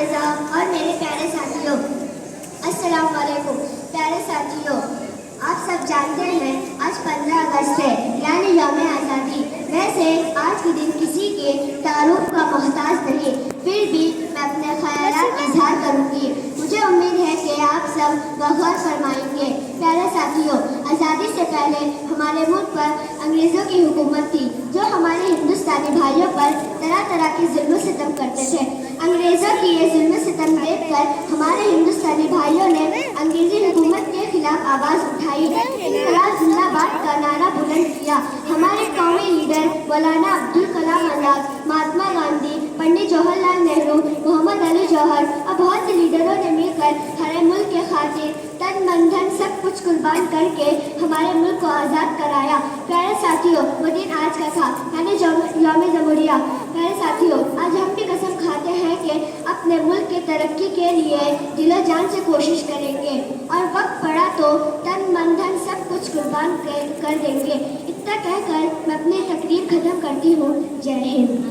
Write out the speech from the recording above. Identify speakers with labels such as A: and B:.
A: रज़ा और मेरे प्यारे साथियों, अस्सलाम वालेकुम। प्यारे साथियों, आप सब जानते हैं आज 15 अगस्त है, यानी यौम आज़ादी। वैसे आज के दिन किसी के तारुफ का मोहताज नहीं, फिर भी मैं अपने ख्यालात इजहार करूँगी। मुझे उम्मीद है कि आप सब गौर फरमाएंगे। प्यारे साथियों, आज़ादी से पहले हमारे मुल्क पर अंग्रेज़ों की हुकूमत थी, जो हमारे हिंदुस्तानी भाइयों पर तरह तरह के जुल्म सितम करते थे। अंग्रेज़ों की ये जुल्म सितम देखकर हमारे हिंदुस्तानी भाइयों ने अंग्रेज़ी हुकूमत के खिलाफ आवाज़ उठाई, इनकलाब जिंदाबाद का नारा बुलंद किया। हमारे कौमी लीडर मौलाना अब्दुल कलाम आज़ाद, महात्मा गांधी, पंडित जवाहरलाल नेहरू, मोहम्मद अली जौहर और बहुत से लीडरों ने मिलकर हमारे मुल्क के खातिर तन मन धन सब कुछ कुर्बान करके हमारे मुल्क को आज़ाद कराया। प्यारे साथियों, वो दिन आज का था, यानी यौम जमहूरिया। प्यारे साथियों, आज हम भी कसम खाते हैं कि अपने मुल्क की तरक्की के लिए दिलो जान से कोशिश करेंगे और वक्त पड़ा तो तन मन धन सब कुछ कुर्बान कर देंगे। इतना कहकर मैं अपनी तकरीर ख़त्म करती हूँ। जय हिंद।